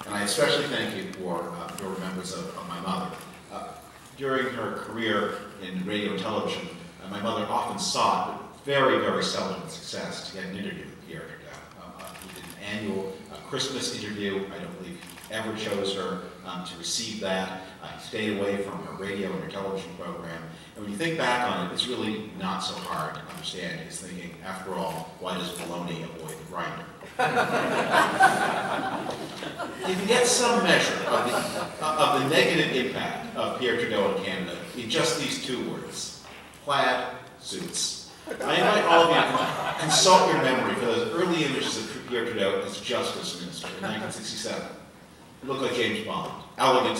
And I especially thank you for your remembrance of my mother. During her career in radio and television, my mother often sought, but very, very seldom with success, to get an interview with Pierre Trudeau. He did an annual Christmas interview. I don't believe he ever chose her to receive that. He stayed away from her radio and her television program. And when you think back on it, it's really not so hard to understand his thinking. After all, why does bologna avoid the grinder? You can get some measure of the negative impact of Pierre Trudeau in Canada in just these two words: plaid suits. I invite all of you to consult your memory for those early images of Pierre Trudeau as Justice Minister in 1967. He looked like James Bond. Elegant,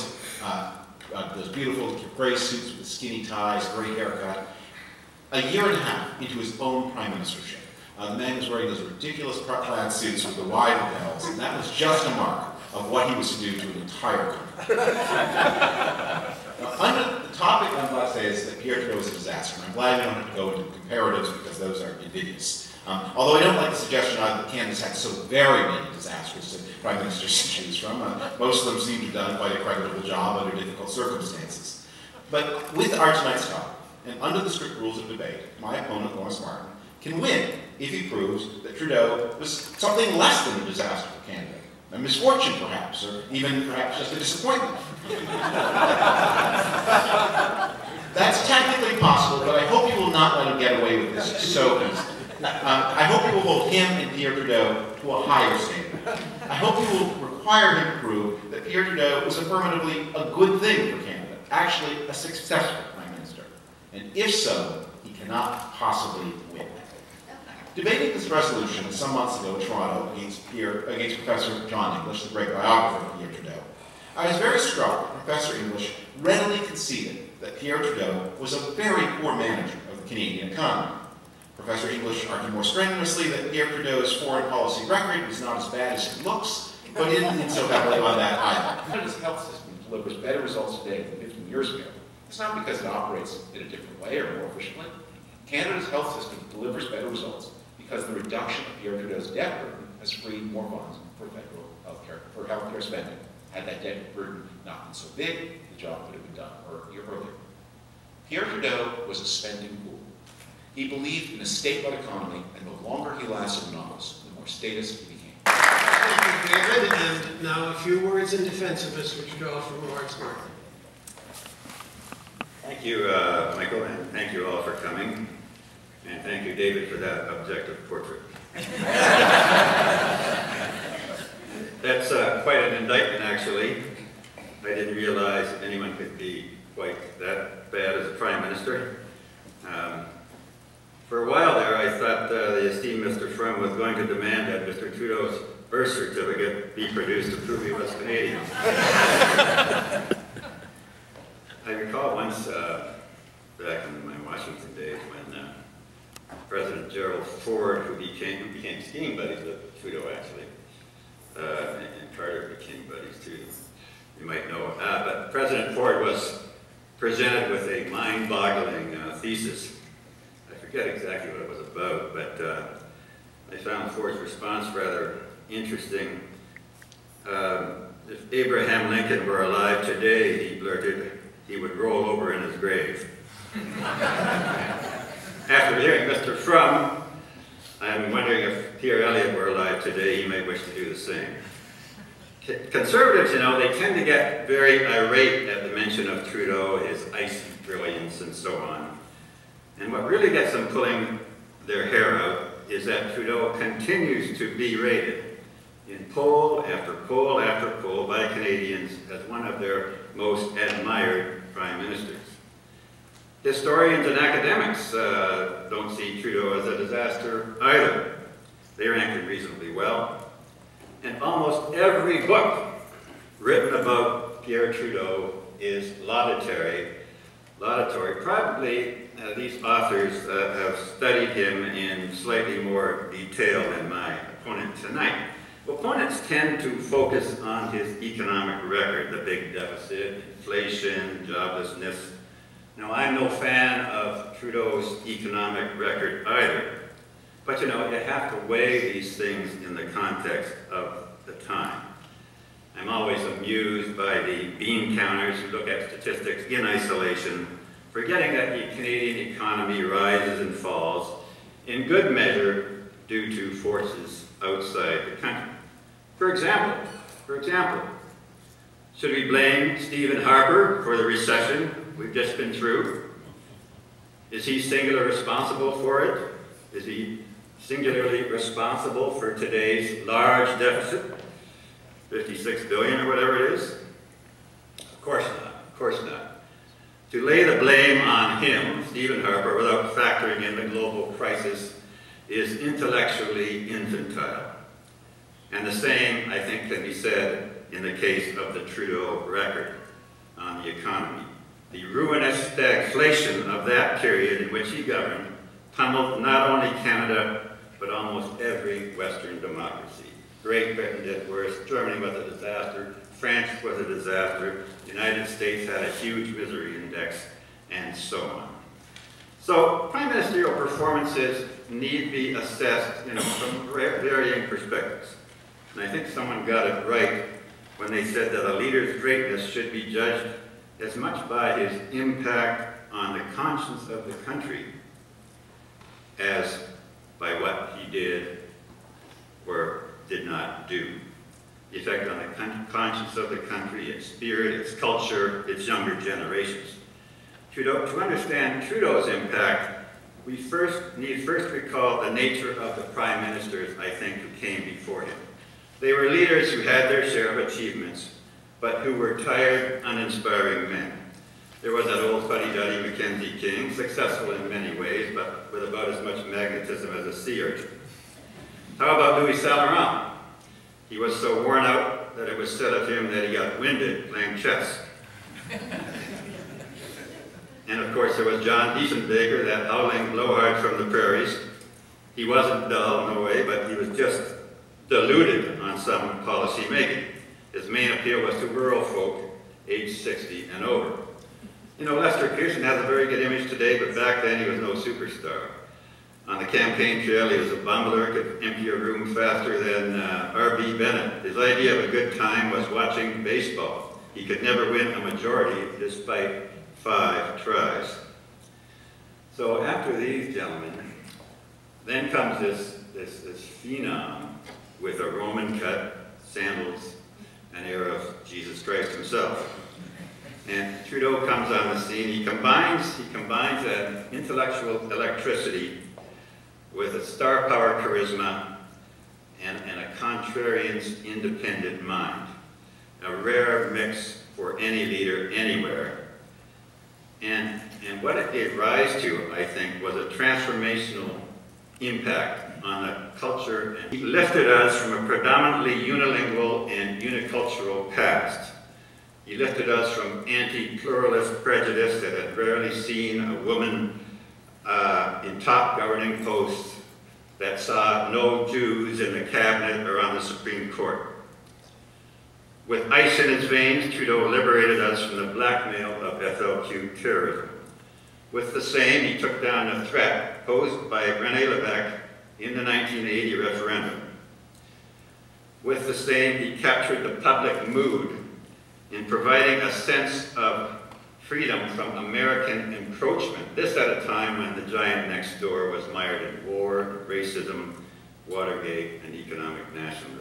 those beautiful gray suits with skinny ties, great haircut. A year and a half into his own prime ministership, the man was wearing those ridiculous plaid suits with the wide lapels, and that was just a mark of what he was to do to an entire country. Under the topic I'm glad to say is that Pierre Trudeau is a disaster, and I'm glad we don't have to go into comparatives because those are invidious. Although I don't like the suggestion that Canada's had so very many disasters prime ministers to choose from. Most of them seem to have done quite a creditable job under difficult circumstances. But with our tonight's topic, and under the strict rules of debate, my opponent, Lawrence Martin, can win if he proves that Trudeau was something less than a disaster for Canada. A misfortune, perhaps, or even perhaps just a disappointment. That's technically possible, but I hope you will not let him get away with this so easily. I hope you will hold him and Pierre Trudeau to a higher standard. I hope you will require him to prove that Pierre Trudeau was affirmatively a good thing for Canada, actually a successful prime minister. And if so, he cannot possibly win. Debating this resolution some months ago in Toronto against Professor John English, the great biographer of Pierre Trudeau, I was very struck that Professor English readily conceded that Pierre Trudeau was a very poor manager of the Canadian economy. Professor English argued more strenuously that Pierre Trudeau's foreign policy record was not as bad as it looks, but he didn't so heavily on that either. Canada's health system delivers better results today than 15 years ago. It's not because it operates in a different way or more efficiently. Canada's health system delivers better results because the reduction of Pierre Trudeau's debt burden has freed more funds for federal healthcare spending. Had that debt burden not been so big, the job could have been done earlier. Pierre Trudeau was a spending fool. He believed in a state-led economy, and the longer he lasted in office, the more statist he became. Thank you, David. And now a few words in defense of Mr. Trudeau from Lawrence Martin. Thank you, Michael, and thank you all for coming. And thank you, David, for that objective portrait. That's quite an indictment, actually. I didn't realize anyone could be quite that bad as a prime minister. For a while there, I thought the esteemed Mr. Frum was going to demand that Mr. Trudeau's birth certificate be produced to prove he was Canadian. I recall once, back in my Washington days, when President Gerald Ford, who became skiing buddies with Trudeau, actually, and Carter became buddies too, you might know. But President Ford was presented with a mind-boggling thesis. I forget exactly what it was about, but I found Ford's response rather interesting. If Abraham Lincoln were alive today, he blurted, he would roll over in his grave. After hearing Mr. Frum, I'm wondering if Pierre Elliott were alive today, he may wish to do the same. Conservatives, you know, they tend to get very irate at the mention of Trudeau, his icy brilliance, and so on. And what really gets them pulling their hair out is that Trudeau continues to be rated in poll after poll after poll by Canadians as one of their most admired prime ministers. Historians and academics don't see Trudeau as a disaster either. They rank him reasonably well. And almost every book written about Pierre Trudeau is laudatory. Probably these authors have studied him in slightly more detail than my opponent tonight. Opponents tend to focus on his economic record, the big deficit, inflation, joblessness. Now, I'm no fan of Trudeau's economic record either, but you know, you have to weigh these things in the context of the time. I'm always amused by the bean counters who look at statistics in isolation, forgetting that the Canadian economy rises and falls in good measure due to forces outside the country. For example, should we blame Stephen Harper for the recession we've just been through? Is he singularly responsible for it? Is he singularly responsible for today's large deficit, 56 billion or whatever it is? Of course not, of course not. To lay the blame on him, Stephen Harper, without factoring in the global crisis is intellectually infantile. And the same, I think, can be said in the case of the Trudeau record on the economy. The ruinous stagflation of that period in which he governed pummeled not only Canada, but almost every Western democracy. Great Britain did worse, Germany was a disaster, France was a disaster, the United States had a huge misery index, and so on. So, prime ministerial performances need be assessed from varying perspectives. And I think someone got it right when they said that a leader's greatness should be judged as much by his impact on the conscience of the country as by what he did or did not do. The effect on the conscience of the country, its spirit, its culture, its younger generations. To understand Trudeau's impact, we need first recall the nature of the prime ministers, I think, who came before him. They were leaders who had their share of achievements, but who were tired, uninspiring men. There was that old fuddy-duddy Mackenzie King, successful in many ways, but with about as much magnetism as a sea urchin. How about Louis Saint-Laurent? He was so worn out that it was said of him that he got winded playing chess. And of course there was John Diefenbaker, that howling blowhard from the prairies. He wasn't dull, no way, but he was just deluded on some policy making. His main appeal was to rural folk aged 60 and over. Lester Pearson has a very good image today, but back then he was no superstar. On the campaign trail, he was a bumbler, could empty a room faster than R.B. Bennett. His idea of a good time was watching baseball. He could never win a majority despite 5 tries. So after these gentlemen, then comes this phenom with a Roman cut, sandals, an air of Jesus Christ himself. And Trudeau comes on the scene. He combines an intellectual electricity with a star power charisma and a contrarian's independent mind. A rare mix for any leader anywhere. And what it gave rise to, I think, was a transformational impact on the culture. And he lifted us from a predominantly unilingual and unicultural past. He lifted us from anti-pluralist prejudice that had rarely seen a woman in top governing posts, that saw no Jews in the cabinet or on the Supreme Court. With ice in his veins, Trudeau liberated us from the blackmail of FLQ terrorism. With the same, he took down a threat posed by René Lévesque in the 1980 referendum. With the same, he captured the public mood in providing a sense of freedom from American encroachment, this at a time when the giant next door was mired in war, racism, Watergate, and economic nationalism.